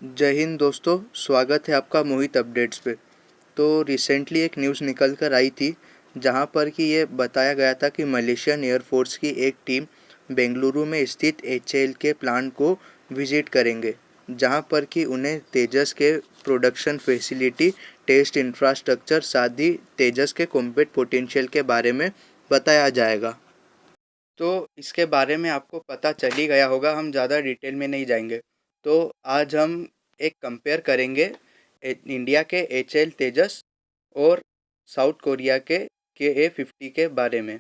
जय हिंद दोस्तों, स्वागत है आपका मोहित अपडेट्स पे। तो रिसेंटली एक न्यूज़ निकल कर आई थी जहां पर कि ये बताया गया था कि मलेशियन एयरफोर्स की एक टीम बेंगलुरु में स्थित एचएएल के प्लांट को विजिट करेंगे, जहां पर कि उन्हें तेजस के प्रोडक्शन फैसिलिटी, टेस्ट इंफ्रास्ट्रक्चर, साथ ही तेजस के कॉम्बैट पोटेंशियल के बारे में बताया जाएगा। तो इसके बारे में आपको पता चल ही गया होगा, हम ज़्यादा डिटेल में नहीं जाएंगे। तो आज हम एक कंपेयर करेंगे इंडिया के एचएल तेजस और साउथ कोरिया के ए50 के बारे में।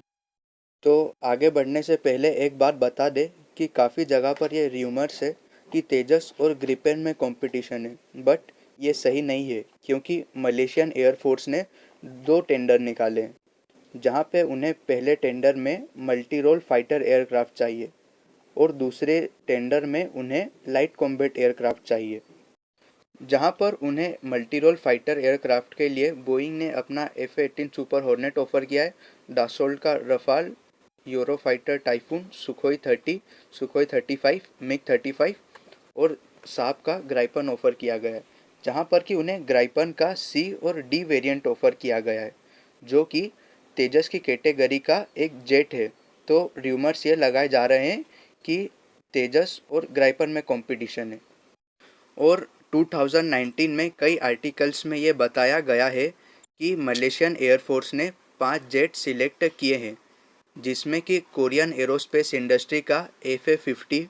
तो आगे बढ़ने से पहले एक बात बता दें कि काफ़ी जगह पर ये र्यूमर्स है कि तेजस और ग्रिपेन में कंपटीशन है, बट ये सही नहीं है क्योंकि मलेशियन एयरफोर्स ने दो टेंडर निकाले हैं, जहां पे उन्हें पहले टेंडर में मल्टी रोल फाइटर एयरक्राफ्ट चाहिए और दूसरे टेंडर में उन्हें लाइट कॉम्बैट एयरक्राफ्ट चाहिए। जहां पर उन्हें मल्टी रोल फाइटर एयरक्राफ्ट के लिए बोइंग ने अपना F-18 सुपर हॉर्नेट ऑफर किया है, डासोल्ट का Rafale, Eurofighter typhoon, Sukhoi 30, Sukhoi 35, MiG 35 और साप का ग्राइपन ऑफर किया गया है। जहां पर कि उन्हें ग्राइपन का C और D वेरिएंट ऑफर किया गया है, जो कि तेजस की कैटेगरी का एक जेट है। तो र्यूमर्स ये लगाए जा रहे हैं कि तेजस और ग्राइपन में कंपटीशन है। और 2019 में कई आर्टिकल्स में ये बताया गया है कि मलेशियन एयरफोर्स ने 5 जेट सिलेक्ट किए हैं, जिसमें कि कोरियन एरोस्पेस इंडस्ट्री का FA50,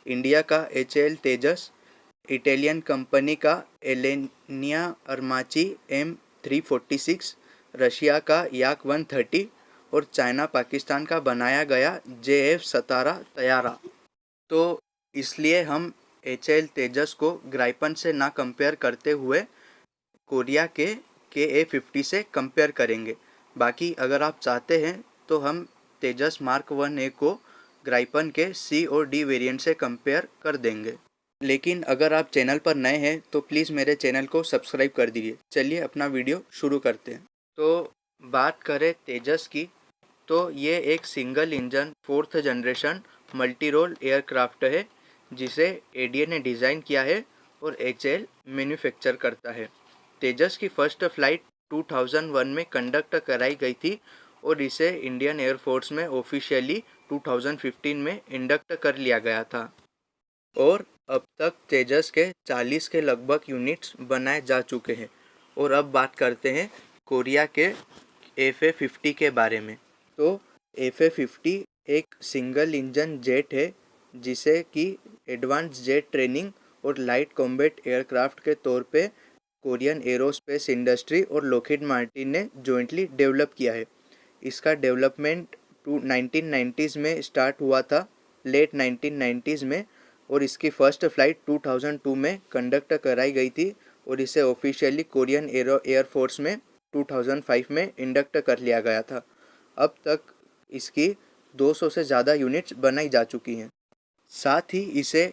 इंडिया का HAL तेजस, इटालियन कंपनी का एलेनिया अरमाची M346, रशिया का याक 130 और चाइना पाकिस्तान का बनाया गया JF-17 तैयारा। तो इसलिए हम HAL तेजस को ग्राइपन से ना कंपेयर करते हुए कोरिया के A50 से कंपेयर करेंगे। बाकी अगर आप चाहते हैं तो हम तेजस मार्क 1A को ग्राइपन के C और D वेरिएंट से कंपेयर कर देंगे। लेकिन अगर आप चैनल पर नए हैं तो प्लीज़ मेरे चैनल को सब्सक्राइब कर दीजिए। चलिए अपना वीडियो शुरू करते हैं। तो बात करें तेजस की, तो ये एक single engine 4th generation multi role aircraft है, जिसे ADA ने डिज़ाइन किया है और HAL मैन्युफैक्चर करता है। तेजस की फर्स्ट फ्लाइट 2001 में कंडक्ट कराई गई थी और इसे इंडियन एयरफोर्स में ऑफिशियली 2015 में इंडक्ट कर लिया गया था। और अब तक तेजस के 40 के लगभग यूनिट्स बनाए जा चुके हैं। और अब बात करते हैं कोरिया के FA50 के बारे में। तो FA50 एक सिंगल इंजन जेट है, जिसे कि एडवांस जेट ट्रेनिंग और लाइट कॉम्बैट एयरक्राफ्ट के तौर पे कोरियन एरोस्पेस इंडस्ट्री और लॉकहीड मार्टिन ने जॉइंटली डेवलप किया है। इसका डेवलपमेंट 1990s में स्टार्ट हुआ था, लेट 1990s में, और इसकी फर्स्ट फ्लाइट 2002 में कंडक्ट कराई गई थी और इसे ऑफिशियली कोरियन एयरफोर्स में 2005 में इंडक्ट कर लिया गया था। अब तक इसकी 200 से ज़्यादा यूनिट्स बनाई जा चुकी हैं। साथ ही इसे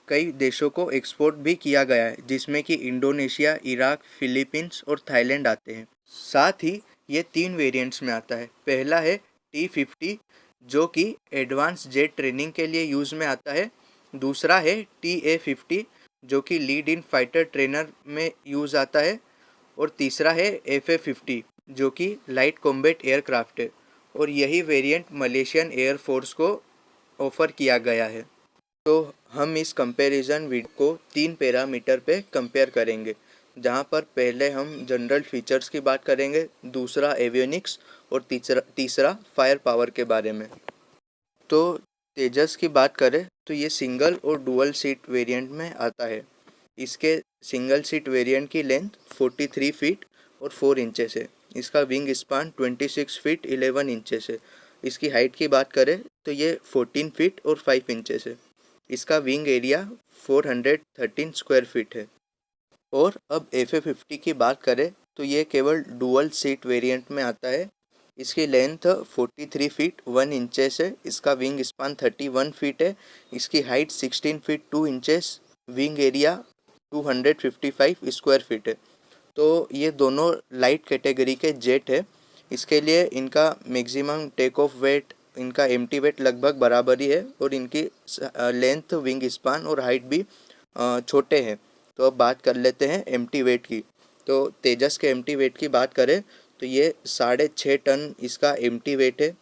कई देशों को एक्सपोर्ट भी किया गया है, जिसमें कि इंडोनेशिया, इराक, फिलीपींस और थाईलैंड आते हैं। साथ ही ये 3 वेरिएंट्स में आता है। पहला है T50, जो कि एडवांस जेट ट्रेनिंग के लिए यूज़ में आता है। दूसरा है TA50, जो कि लीड इन फाइटर ट्रेनर में यूज़ आता है। और तीसरा है FA50, जो कि लाइट कॉम्बैट एयरक्राफ्ट है, और यही वेरिएंट मलेशियन एयरफोर्स को ऑफ़र किया गया है। तो हम इस कंपैरिजन वीडियो को 3 पैरामीटर पे कंपेयर करेंगे, जहां पर पहले हम जनरल फीचर्स की बात करेंगे, दूसरा एवियोनिक्स और तीसरा फायर पावर के बारे में। तो तेजस की बात करें तो ये सिंगल और डुअल सीट वेरिएंट में आता है। इसके सिंगल सीट वेरिएंट की लेंथ 43 फीट और 4 इंचेस है। इसका विंग स्पान 26 फीट 11 इंचेस है। इसकी हाइट की बात करें तो ये 14 फीट और 5 इंचेस है। इसका विंग एरिया 413 स्क्वायर फीट है। और अब FA50 की बात करें तो ये केवल डुअल सीट वेरिएंट में आता है। इसकी लेंथ 43 फीट 1 इंचेस है। इसका विंग स्पान 31 फीट है। इसकी height 16 feet 2 inches, wing area 255 square feet है। तो ये दोनों लाइट कैटेगरी के जेट है। इसके लिए इनका मैक्सिमम टेक ऑफ वेट, इनका एम्प्टी वेट लगभग बराबर ही है, और इनकी लेंथ, विंग स्पान और हाइट भी छोटे हैं। तो अब बात कर लेते हैं एम्प्टी वेट की। तो तेजस के एम्प्टी वेट की बात करें तो ये 6.5 टन इसका एम्प्टी वेट है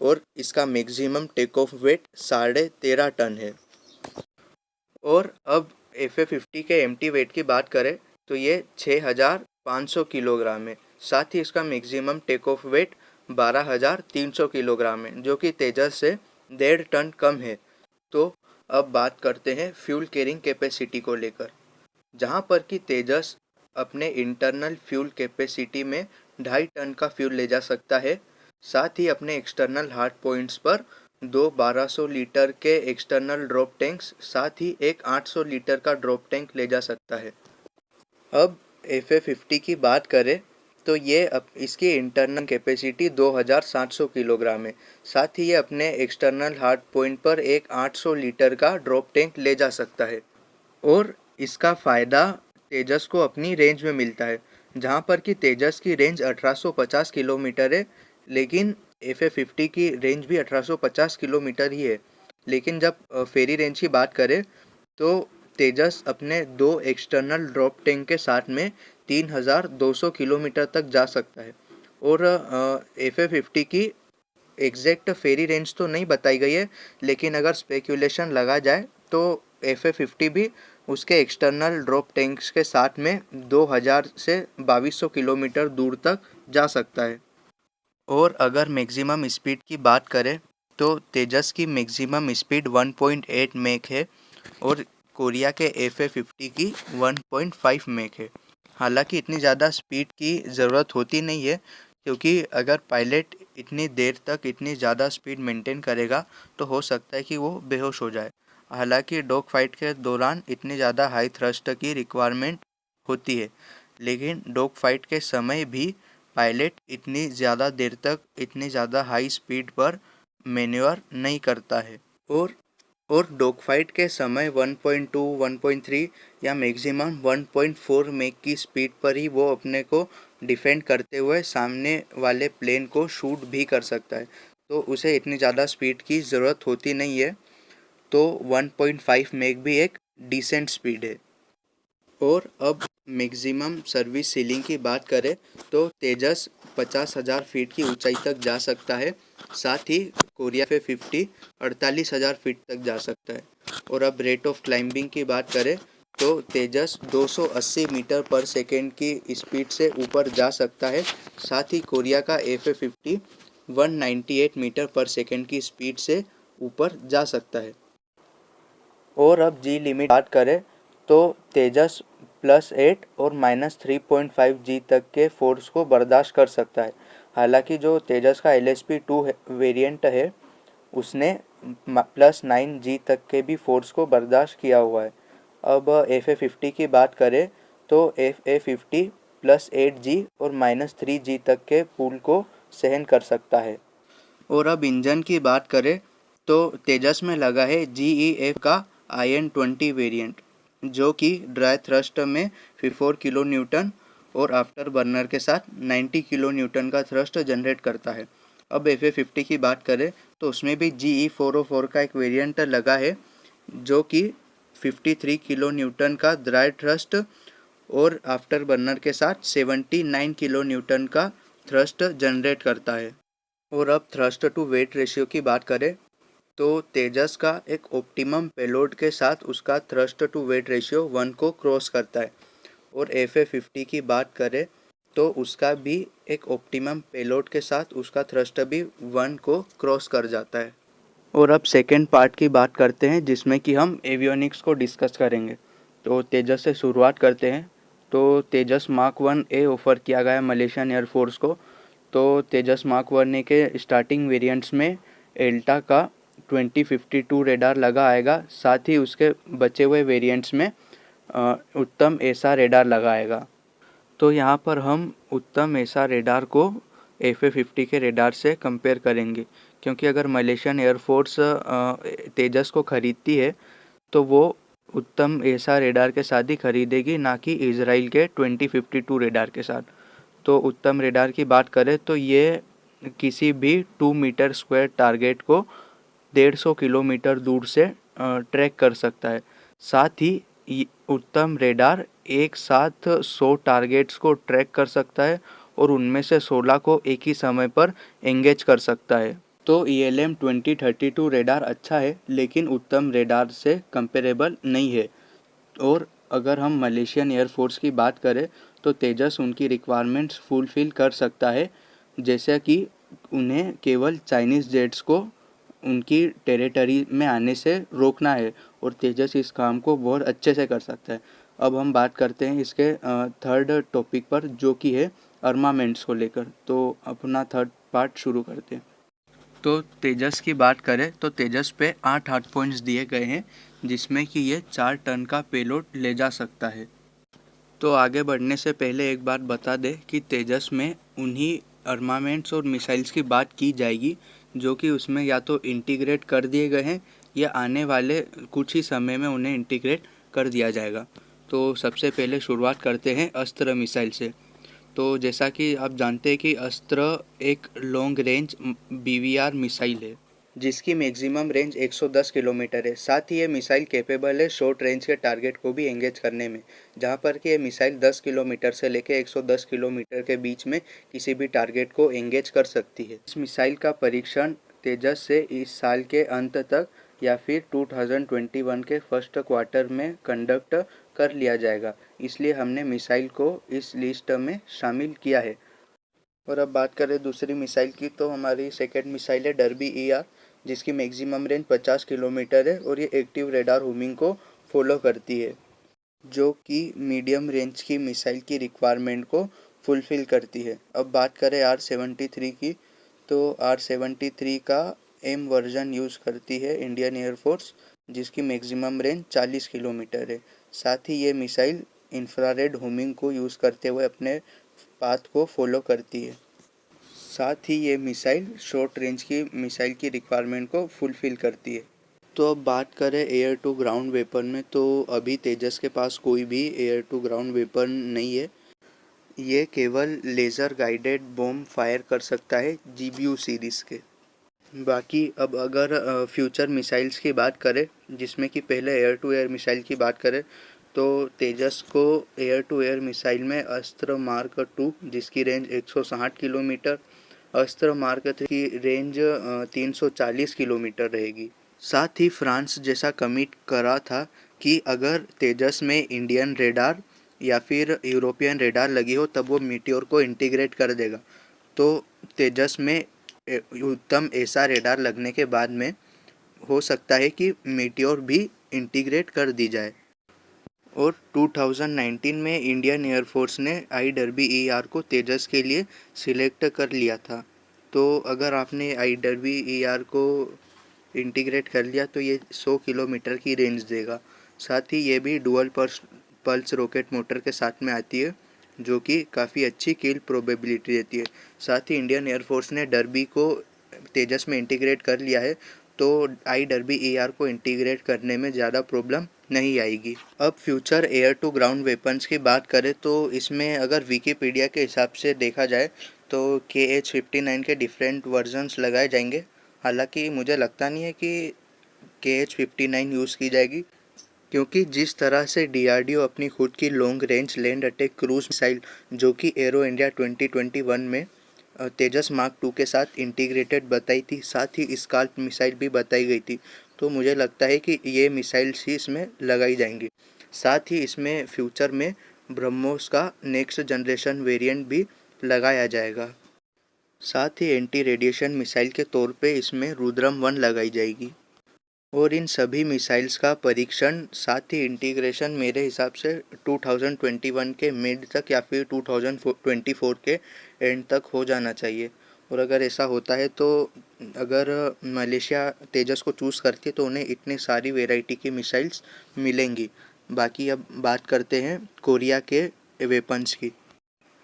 और इसका maximum take off weight 13.5 ton है। और अब FA50 के एम्प्टी वेट की बात करें तो ये 6,500 किलोग्राम है। साथ ही इसका maximum take off weight 12,300 kilogram है, जो कि तेजस से 1.5 टन कम है। तो अब बात करते हैं फ्यूल कैरिंग कैपेसिटी को लेकर, जहाँ पर कि तेजस अपने इंटरनल फ्यूल कैपेसिटी में 2.5 टन का फ्यूल ले जा सकता है। साथ ही अपने एक्सटर्नल हार्ड पॉइंट्स पर दो 1200 लीटर के एक्सटर्नल ड्रॉप टैंक्स, साथ ही एक 800 लीटर का ड्रॉप टैंक ले जा सकता है। अब FA50 की बात करें तो ये इसकी इंटरनल कैपेसिटी 2,700 किलोग्राम है। साथ ही ये अपने एक्सटर्नल हार्ड पॉइंट पर एक 800 लीटर का ड्रॉप टैंक ले जा सकता है। और इसका फ़ायदा तेजस को अपनी रेंज में मिलता है, जहाँ पर कि तेजस की रेंज 1850 किलोमीटर है, लेकिन FA50 की रेंज भी 1850 किलोमीटर ही है। लेकिन जब फेरी रेंज की बात करें तो तेजस अपने दो एक्सटर्नल ड्रॉप टैंक के साथ में 3,200 किलोमीटर तक जा सकता है। और FA50 की एग्जैक्ट फेरी रेंज तो नहीं बताई गई है, लेकिन अगर स्पेक्यूलेशन लगा जाए तो FA50 भी उसके एक्सटर्नल ड्रॉप टैंक्स के साथ में 2,000 से 2,200 किलोमीटर दूर तक जा सकता है। और अगर मैक्सिमम स्पीड की बात करें तो तेजस की मैक्सिमम स्पीड 1.8 मैक है और कोरिया के FA50 की 1.5 मैक है। हालांकि इतनी ज़्यादा स्पीड की ज़रूरत होती नहीं है, क्योंकि अगर पायलट इतनी देर तक इतनी ज़्यादा स्पीड मेंटेन करेगा तो हो सकता है कि वो बेहोश हो जाए। हालांकि डॉग फाइट के दौरान इतनी ज़्यादा हाई थ्रस्ट की रिक्वायरमेंट होती है, लेकिन डॉग फाइट के समय भी पायलट इतनी ज़्यादा देर तक इतनी ज़्यादा हाई स्पीड पर मैन्यूवर नहीं करता है। और डॉग फाइट के समय 1.2, 1.3 या मैक्सिमम 1.4 मैक की स्पीड पर ही वो अपने को डिफेंड करते हुए सामने वाले प्लेन को शूट भी कर सकता है। तो उसे इतनी ज़्यादा स्पीड की ज़रूरत होती नहीं है। तो 1.5 मैक भी एक डिसेंट स्पीड है। और अब मैक्सिमम सर्विस सीलिंग की बात करें तो तेजस 50,000 फीट की ऊंचाई तक जा सकता है। साथ ही कोरिया FA50 48,000 फीट तक जा सकता है। और अब रेट ऑफ क्लाइंबिंग की बात करें तो तेजस 280 मीटर पर सेकेंड की स्पीड से ऊपर जा सकता है। साथ ही कोरिया का FA50 198 मीटर पर सेकेंड की स्पीड से ऊपर जा सकता है। और अब जी लिमिट बात करें तो तेजस +8 और -3.5 जी तक के फोर्स को बर्दाश्त कर सकता है। हालांकि जो तेजस का LSP2 वेरिएंट है उसने +9 जी तक के भी फोर्स को बर्दाश्त किया हुआ है। अब FA50 की बात करें तो FA50 +8 जी और -3 जी तक के पुल को सहन कर सकता है। और अब इंजन की बात करें तो तेजस में लगा है GEF का IN20 वेरिएंट, जो कि ड्राई थ्रस्ट में 54 किलो न्यूटन और आफ्टर बर्नर के साथ 90 किलो न्यूटन का थ्रस्ट जनरेट करता है। अब FA50 की बात करें तो उसमें भी GE404 का एक वेरिएंट लगा है, जो कि 53 किलो न्यूटन का ड्राई थ्रस्ट और आफ्टर बर्नर के साथ 79 किलो न्यूटन का थ्रस्ट जनरेट करता है। और अब थ्रस्ट टू वेट रेशियो की बात करें तो तेजस का एक ऑप्टिमम पेलोड के साथ उसका थ्रस्ट टू वेट रेशियो 1 को क्रॉस करता है। और FA50 की बात करें तो उसका भी एक ऑप्टिमम पेलोड के साथ उसका थ्रस्ट भी 1 को क्रॉस कर जाता है। और अब सेकेंड पार्ट की बात करते हैं, जिसमें कि हम एवियोनिक्स को डिस्कस करेंगे। तो तेजस से शुरुआत करते हैं। तो तेजस मार्क 1A ऑफ़र किया गया मलेशियन एयरफोर्स को। तो तेजस मार्क 1A के स्टार्टिंग वेरिएंट्स में एल्टा का 2052 रेडार लगा आएगा। साथ ही उसके बचे हुए वेरिएंट्स में उत्तम ऐसा रेडार लगाएगा। तो यहाँ पर हम उत्तम ऐसा रेडार को FA50 के रेडार से कंपेयर करेंगे, क्योंकि अगर मलेशियन एयरफोर्स तेजस को ख़रीदती है तो वो उत्तम ऐसा रेडार के साथ ही खरीदेगी, ना कि इजराइल के 2052 रेडार के साथ। तो उत्तम रेडार की बात करें तो ये किसी भी 2 मीटर स्क्वायर टारगेट को 150 किलोमीटर दूर से ट्रैक कर सकता है। साथ ही उत्तम रेडार एक साथ 100 टारगेट्स को ट्रैक कर सकता है और उनमें से 16 को एक ही समय पर एंगेज कर सकता है। तो ELM 2032 रेडार अच्छा है, लेकिन उत्तम रेडार से कंपेरेबल नहीं है। और अगर हम मलेशियन एयरफोर्स की बात करें तो तेजस उनकी रिक्वायरमेंट्स फुलफ़िल कर सकता है, जैसा कि उन्हें केवल चाइनीज़ जेट्स को उनकी टेरिटरी में आने से रोकना है और तेजस इस काम को बहुत अच्छे से कर सकता है। अब हम बात करते हैं इसके थर्ड टॉपिक पर, जो कि है आर्मामेंट्स को लेकर। तो अपना थर्ड पार्ट शुरू करते हैं। तो तेजस की बात करें तो तेजस पे 8 हार्ड पॉइंट्स दिए गए हैं, जिसमें कि ये 4 टन का पेलोड ले जा सकता है। तो आगे बढ़ने से पहले एक बात बता दें कि तेजस में उन्हीं आर्मामेंट्स और मिसाइल्स की बात की जाएगी जो कि उसमें या तो इंटीग्रेट कर दिए गए हैं या आने वाले कुछ ही समय में उन्हें इंटीग्रेट कर दिया जाएगा। तो सबसे पहले शुरुआत करते हैं अस्त्र मिसाइल से। तो जैसा कि आप जानते हैं कि अस्त्र एक लॉन्ग रेंज BVR मिसाइल है, जिसकी मैक्सिमम रेंज 110 किलोमीटर है। साथ ही ये मिसाइल कैपेबल है शॉर्ट रेंज के टारगेट को भी एंगेज करने में, जहां पर कि ये मिसाइल 10 किलोमीटर से लेकर 110 किलोमीटर के बीच में किसी भी टारगेट को एंगेज कर सकती है। इस मिसाइल का परीक्षण तेजस से इस साल के अंत तक या फिर 2021 के फर्स्ट क्वार्टर में कंडक्ट कर लिया जाएगा, इसलिए हमने मिसाइल को इस लिस्ट में शामिल किया है। और अब बात करें दूसरी मिसाइल की, तो हमारी सेकेंड मिसाइल है डर्बी ER, जिसकी मैक्सिमम रेंज 50 किलोमीटर है और ये एक्टिव रेडार होमिंग को फॉलो करती है, जो कि मीडियम रेंज की मिसाइल की रिक्वायरमेंट को फुलफ़िल करती है। अब बात करें R73 की, तो R73 का M वर्जन यूज़ करती है इंडियन एयरफोर्स, जिसकी मैक्सिमम रेंज 40 किलोमीटर है। साथ ही ये मिसाइल इंफ्रारेड होमिंग को यूज़ करते हुए अपने पाथ को फॉलो करती है। साथ ही ये मिसाइल शॉर्ट रेंज की मिसाइल की रिक्वायरमेंट को फुलफ़िल करती है। तो अब बात करें एयर टू ग्राउंड वेपन में, तो अभी तेजस के पास कोई भी एयर टू ग्राउंड वेपन नहीं है। ये केवल लेज़र गाइडेड बॉम्ब फायर कर सकता है GBU सीरीज़ के। बाकी अब अगर फ्यूचर मिसाइल्स की बात करें, जिसमें कि पहले एयर टू एयर मिसाइल की बात करें, तो तेजस को एयर टू एयर मिसाइल में अस्त्र मार्क 2, जिसकी रेंज 160 किलोमीटर, अस्त्र मार्क 3 की रेंज 340 किलोमीटर रहेगी। साथ ही फ्रांस जैसा कमिट करा था कि अगर तेजस में इंडियन रेडार या फिर यूरोपियन रेडार लगी हो तब वो मीटियोर को इंटीग्रेट कर देगा। तो तेजस में उत्तम ऐसा रेडार लगने के बाद में हो सकता है कि मीटियोर भी इंटीग्रेट कर दी जाए। और 2019 में इंडियन एयरफोर्स ने IWER को तेजस के लिए सिलेक्ट कर लिया था। तो अगर आपने IWER को इंटीग्रेट कर लिया तो ये 100 किलोमीटर की रेंज देगा। साथ ही ये भी डुअल पल्स रॉकेट मोटर के साथ में आती है, जो कि काफ़ी अच्छी किल प्रोबेबिलिटी देती है। साथ ही इंडियन एयरफोर्स ने डर्बी को तेजस में इंटीग्रेट कर लिया है, तो IWER को इंटीग्रेट करने में ज़्यादा प्रॉब्लम नहीं आएगी। अब future air to ground weapons की बात करें तो इसमें अगर विकीपीडिया के हिसाब से देखा जाए तो KH-59 के डिफरेंट वर्जन्स लगाए जाएंगे। हालांकि मुझे लगता नहीं है कि KH-59 यूज़ की जाएगी, क्योंकि जिस तरह से DRDO अपनी खुद की long range land attack cruise missile, जो कि एरो इंडिया 2021 में तेजस मार्क 2 के साथ इंटीग्रेटेड बताई थी, साथ ही स्काल्प मिसाइल भी बताई गई थी, तो मुझे लगता है कि ये मिसाइल्स ही इसमें लगाई जाएंगी। साथ ही इसमें फ्यूचर में ब्रह्मोस का नेक्स्ट जनरेशन वेरिएंट भी लगाया जाएगा। साथ ही एंटी रेडिएशन मिसाइल के तौर पे इसमें रुद्रम 1 लगाई जाएगी। और इन सभी मिसाइल्स का परीक्षण साथ ही इंटीग्रेशन मेरे हिसाब से 2021 के मिड तक या फिर 2024 के एंड तक हो जाना चाहिए। और अगर ऐसा होता है तो अगर मलेशिया तेजस को चूज़ करती है तो उन्हें इतनी सारी वैरायटी की मिसाइल्स मिलेंगी। बाकी अब बात करते हैं कोरिया के वेपन्स की।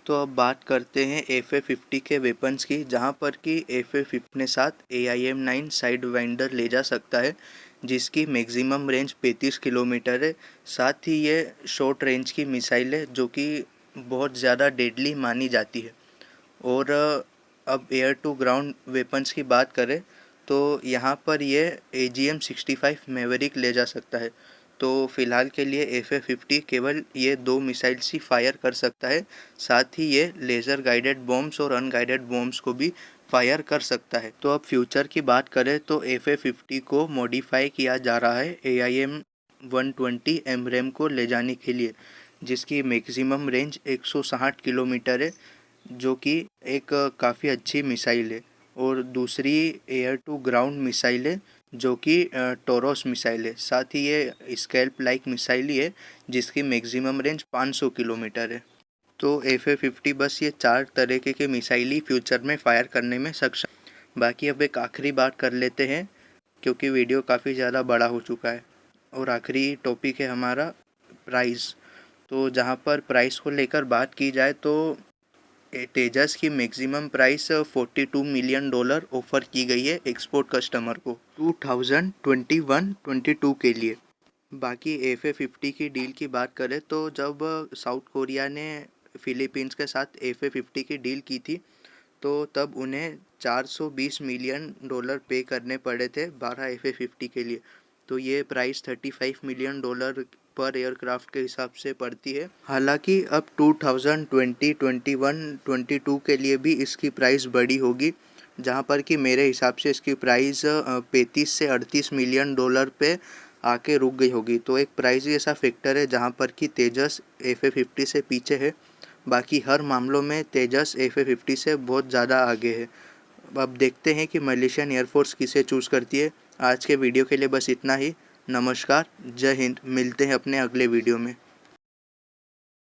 तो अब बात करते हैं FA-50 के वेपन्स की, जहां पर कि FA-50 अपने साथ AIM-9 साइड वाइंडर ले जा सकता है, जिसकी मैक्सिमम रेंज 35 किलोमीटर है। साथ ही ये शॉर्ट रेंज की मिसाइल है जो कि बहुत ज़्यादा डेडली मानी जाती है। और अब एयर टू ग्राउंड वेपन्स की बात करें तो यहाँ पर ये AGM-65 मैवरिक ले जा सकता है। तो फ़िलहाल के लिए FA-50 केवल ये 2 मिसाइल्स ही फायर कर सकता है। साथ ही ये लेज़र गाइडेड बॉम्ब्स और अनगाइडेड बॉम्ब्स को भी फायर कर सकता है। तो अब फ्यूचर की बात करें तो FA-50 को मॉडिफाई किया जा रहा है AIM-120 AMRAAM को ले जाने के लिए, जिसकी मैक्सिमम रेंज 160 किलोमीटर है, जो कि एक काफ़ी अच्छी मिसाइल है। और दूसरी एयर टू ग्राउंड मिसाइल है, जो कि टोरस मिसाइल है। साथ ही ये स्कैल्प लाइक मिसाइल ही है, जिसकी मैक्सिमम रेंज 500 किलोमीटर है। तो FA-50 बस ये 4 तरीके के मिसाइल ही फ्यूचर में फायर करने में सक्षम। बाकी अब एक आखिरी बात कर लेते हैं, क्योंकि वीडियो काफ़ी ज़्यादा बड़ा हो चुका है। और आखिरी टॉपिक है हमारा प्राइस। तो जहाँ पर प्राइस को लेकर बात की जाए तो तेजस की मैक्सिमम प्राइस $42 मिलियन ऑफर की गई है एक्सपोर्ट कस्टमर को 2021-22 के लिए। बाकी FA-50 की डील की बात करें तो जब साउथ कोरिया ने फिलीपींस के साथ FA-50 की डील की थी, तो तब उन्हें $420 मिलियन पे करने पड़े थे 12 FA-50 के लिए। तो ये प्राइस $35 मिलियन पर एयरक्राफ्ट के हिसाब से पड़ती है। हालांकि अब 2020, 21, 22 के लिए भी इसकी प्राइस बड़ी होगी, जहां पर कि मेरे हिसाब से इसकी प्राइस 35 से $38 मिलियन पे आके रुक गई होगी। तो एक प्राइस ही ऐसा फैक्टर है जहां पर कि तेजस FA-50 से पीछे है। बाकी हर मामलों में तेजस FA-50 से बहुत ज़्यादा आगे है। अब देखते हैं कि मलेशियन एयरफोर्स किसे चूज़ करती है। आज के वीडियो के लिए बस इतना ही। नमस्कार, जय हिंद। मिलते हैं अपने अगले वीडियो में।